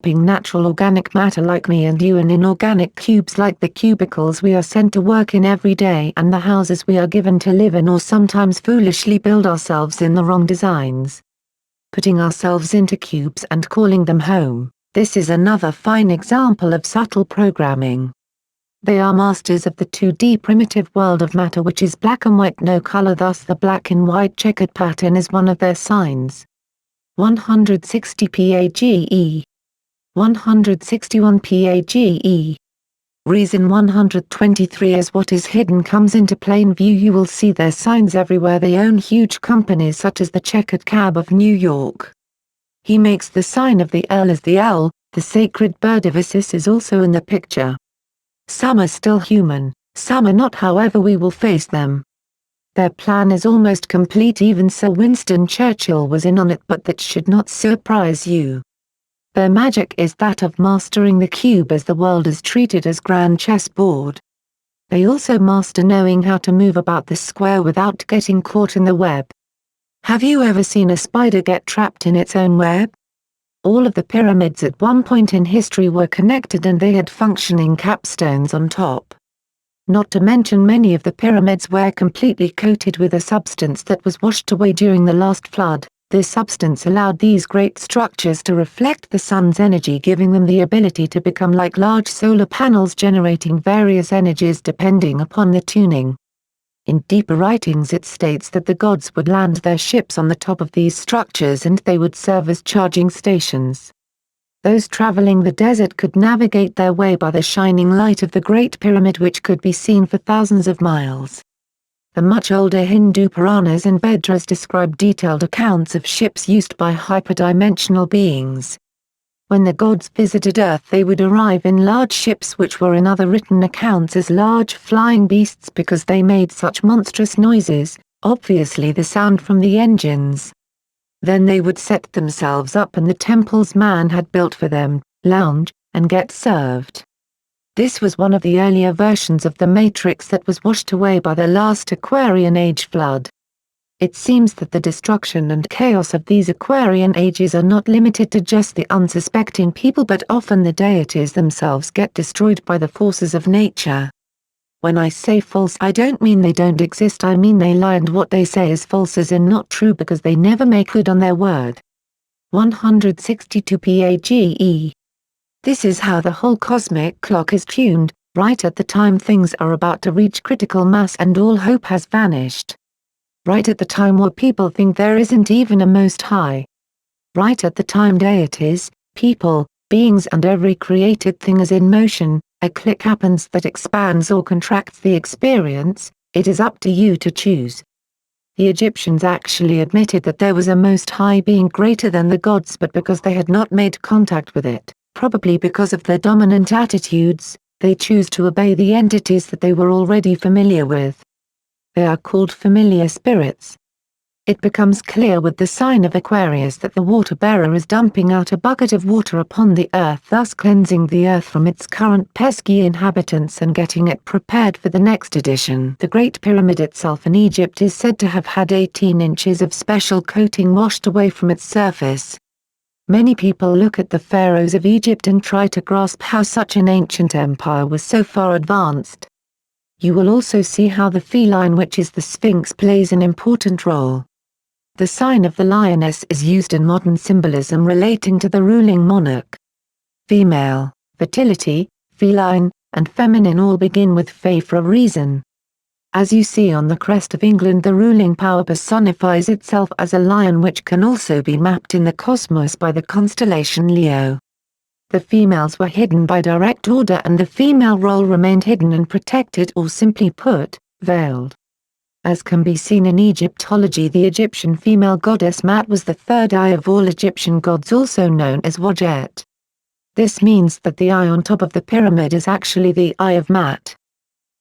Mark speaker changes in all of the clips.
Speaker 1: developing natural organic matter like me and you, and inorganic cubes like the cubicles we are sent to work in every day and the houses we are given to live in, or sometimes foolishly build ourselves in the wrong designs. Putting ourselves into cubes and calling them home, this is another fine example of subtle programming. They are masters of the 2D primitive world of matter, which is black and white, no color, thus the black and white checkered pattern is one of their signs. 160 PAGE 161 PAGE. Reason 123 As what is hidden comes into plain view, you will see their signs everywhere. They own huge companies such as the Checkered Cab of New York. He makes the sign of the L as the owl. The sacred bird of Isis is also in the picture. Some are still human, some are not, however we will face them. Their plan is almost complete, even Sir Winston Churchill was in on it, but that should not surprise you. Their magic is that of mastering the cube as the world is treated as grand chessboard. They also master knowing how to move about the square without getting caught in the web. Have you ever seen a spider get trapped in its own web? All of the pyramids at one point in history were connected and they had functioning capstones on top. Not to mention many of the pyramids were completely coated with a substance that was washed away during the last flood. This substance allowed these great structures to reflect the sun's energy, giving them the ability to become like large solar panels, generating various energies depending upon the tuning. In deeper writings it states that the gods would land their ships on the top of these structures and they would serve as charging stations. Those traveling the desert could navigate their way by the shining light of the Great Pyramid, which could be seen for thousands of miles. The much older Hindu Puranas and Vedas describe detailed accounts of ships used by hyperdimensional beings. When the gods visited Earth, they would arrive in large ships, which were in other written accounts as large flying beasts because they made such monstrous noises, obviously the sound from the engines. Then they would set themselves up in the temples man had built for them, lounge, and get served. This was one of the earlier versions of the Matrix that was washed away by the last Aquarian Age flood. It seems that the destruction and chaos of these Aquarian ages are not limited to just the unsuspecting people, but often the deities themselves get destroyed by the forces of nature. When I say false, I don't mean they don't exist, I mean they lie and what they say is false, as in not true, because they never make good on their word. 162 PAGE. This is how the whole cosmic clock is tuned, right at the time things are about to reach critical mass and all hope has vanished. Right at the time where people think there isn't even a Most High. Right at the time deities, people, beings and every created thing is in motion, a click happens that expands or contracts the experience. It is up to you to choose. The Egyptians actually admitted that there was a Most High being greater than the gods, but because they had not made contact with it, probably because of their dominant attitudes, they choose to obey the entities that they were already familiar with. They are called familiar spirits. It becomes clear with the sign of Aquarius that the water bearer is dumping out a bucket of water upon the earth, thus cleansing the earth from its current pesky inhabitants and getting it prepared for the next edition. The Great Pyramid itself in Egypt is said to have had 18 inches of special coating washed away from its surface. Many people look at the pharaohs of Egypt and try to grasp how such an ancient empire was so far advanced. You will also see how the feline, which is the Sphinx, plays an important role. The sign of the lioness is used in modern symbolism relating to the ruling monarch. Female, fertility, feline, and feminine all begin with fe for a reason. As you see on the crest of England, the ruling power personifies itself as a lion, which can also be mapped in the cosmos by the constellation Leo. The females were hidden by direct order and the female role remained hidden and protected, or simply put, veiled. As can be seen in Egyptology, the Egyptian female goddess Mat was the third eye of all Egyptian gods, also known as Wadjet. This means that the eye on top of the pyramid is actually the eye of Mat.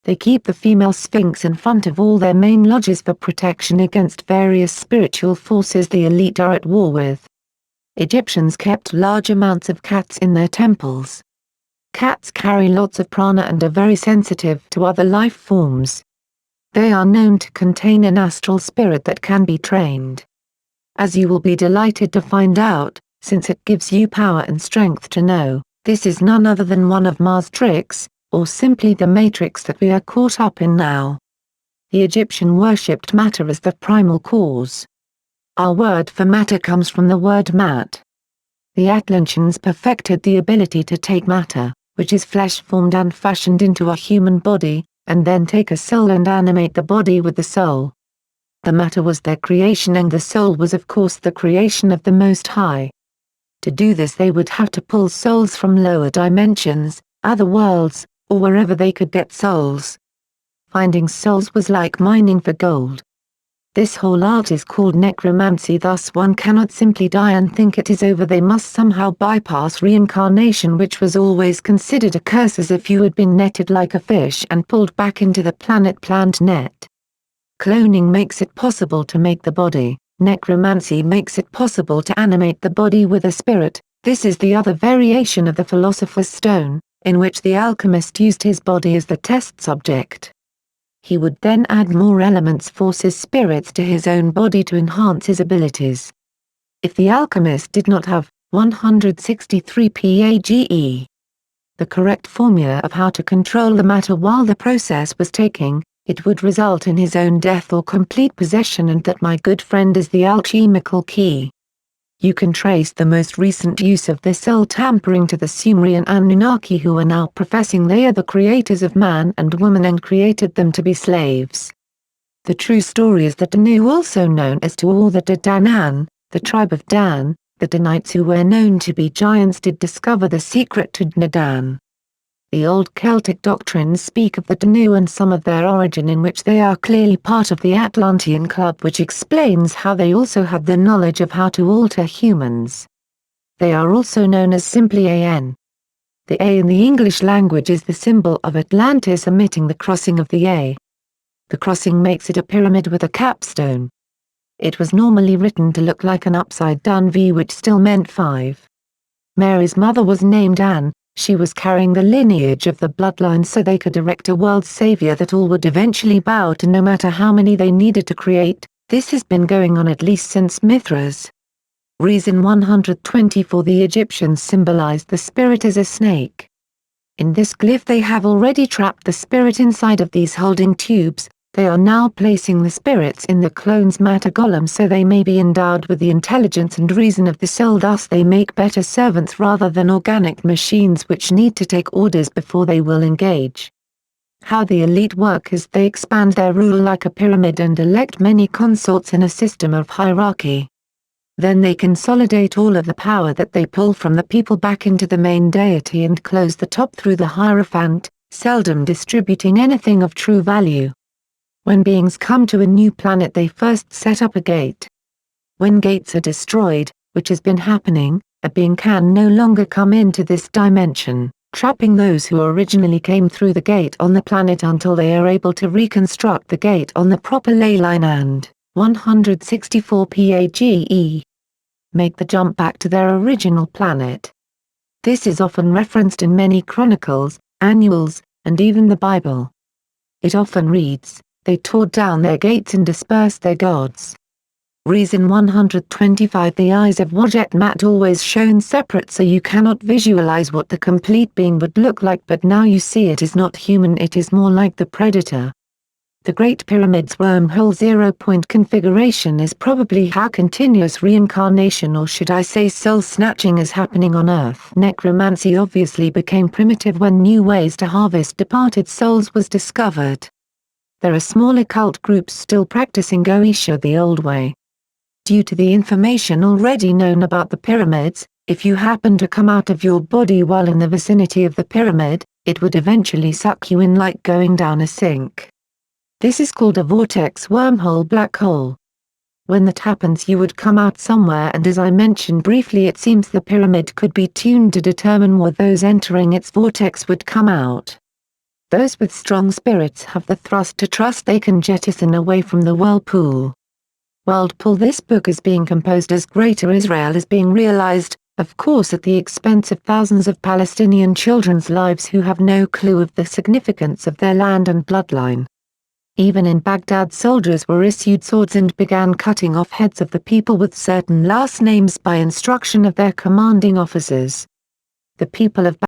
Speaker 1: They keep the female Sphinx in front of all their main lodges for protection against various spiritual forces the elite are at war with. Egyptians kept large amounts of cats in their temples. Cats carry lots of prana and are very sensitive to other life forms. They are known to contain an astral spirit that can be trained. As you will be delighted to find out, since it gives you power and strength to know. This is none other than one of Mars' tricks, or simply the matrix that we are caught up in now. The Egyptian worshipped matter as the primal cause. Our word for matter comes from the word mat. The Atlanteans perfected the ability to take matter, which is flesh formed and fashioned into a human body, and then take a soul and animate the body with the soul. The matter was their creation and the soul was of course the creation of the Most High. To do this they would have to pull souls from lower dimensions, other worlds, or wherever they could get souls. Finding souls was like mining for gold. This whole art is called necromancy, thus one cannot simply die and think it is over. They must somehow bypass reincarnation, which was always considered a curse, as if you had been netted like a fish and pulled back into the planet-planned net. Cloning makes it possible to make the body. Necromancy makes it possible to animate the body with a spirit. This is the other variation of the Philosopher's Stone, in which the alchemist used his body as the test subject. He would then add more elements, forces, spirits to his own body to enhance his abilities. If the alchemist did not have 163 page, the correct formula of how to control the matter while the process was taking, it would result in his own death or complete possession, and that, my good friend, is the alchemical key. You can trace the most recent use of this soul tampering to the Sumerian Anunnaki, who are now professing they are the creators of man and woman and created them to be slaves. The true story is that Danu, also known as to all the Danann, the tribe of Dan, the Danites who were known to be giants, did discover the secret to Dnadan. The old Celtic doctrines speak of the Danu and some of their origin, in which they are clearly part of the Atlantean Club, which explains how they also had the knowledge of how to alter humans. They are also known as simply An. The A in the English language is the symbol of Atlantis, emitting the crossing of the A. The crossing makes it a pyramid with a capstone. It was normally written to look like an upside-down V, which still meant 5. Mary's mother was named Anne. She was carrying the lineage of the bloodline so they could erect a world savior that all would eventually bow to, no matter how many they needed to create. This has been going on at least since Mithras. Reason 124. The Egyptians symbolized the spirit as a snake. In this glyph they have already trapped the spirit inside of these holding tubes. They are now placing the spirits in the clone's matter golem so they may be endowed with the intelligence and reason of the soul, thus they make better servants rather than organic machines which need to take orders before they will engage. How the elite work is they expand their rule like a pyramid and elect many consorts in a system of hierarchy. Then they consolidate all of the power that they pull from the people back into the main deity and close the top through the Hierophant, seldom distributing anything of true value. When beings come to a new planet they first set up a gate. When gates are destroyed, which has been happening, a being can no longer come into this dimension, trapping those who originally came through the gate on the planet until they are able to reconstruct the gate on the proper ley line and 164 page. Make the jump back to their original planet. This is often referenced in many chronicles, annuals, and even the Bible. It often reads, "They tore down their gates and dispersed their gods." Reason 125. The eyes of Wadjet Mat always shown separate, so you cannot visualize what the complete being would look like, but now you see it is not human, it is more like the predator. The Great Pyramid's wormhole 0-point configuration is probably how continuous reincarnation, or should I say soul snatching, is happening on Earth. Necromancy obviously became primitive when new ways to harvest departed souls was discovered. There are small occult groups still practicing Goetia the old way. Due to the information already known about the pyramids, if you happen to come out of your body while in the vicinity of the pyramid, it would eventually suck you in like going down a sink. This is called a vortex wormhole black hole. When that happens you would come out somewhere, and as I mentioned briefly, it seems the pyramid could be tuned to determine where those entering its vortex would come out. Those with strong spirits have the thrust to trust they can jettison away from the whirlpool. Whirlpool. This book is being composed as Greater Israel is being realized, of course at the expense of thousands of Palestinian children's lives who have no clue of the significance of their land and bloodline. Even in Baghdad, soldiers were issued swords and began cutting off heads of the people with certain last names by instruction of their commanding officers. The people of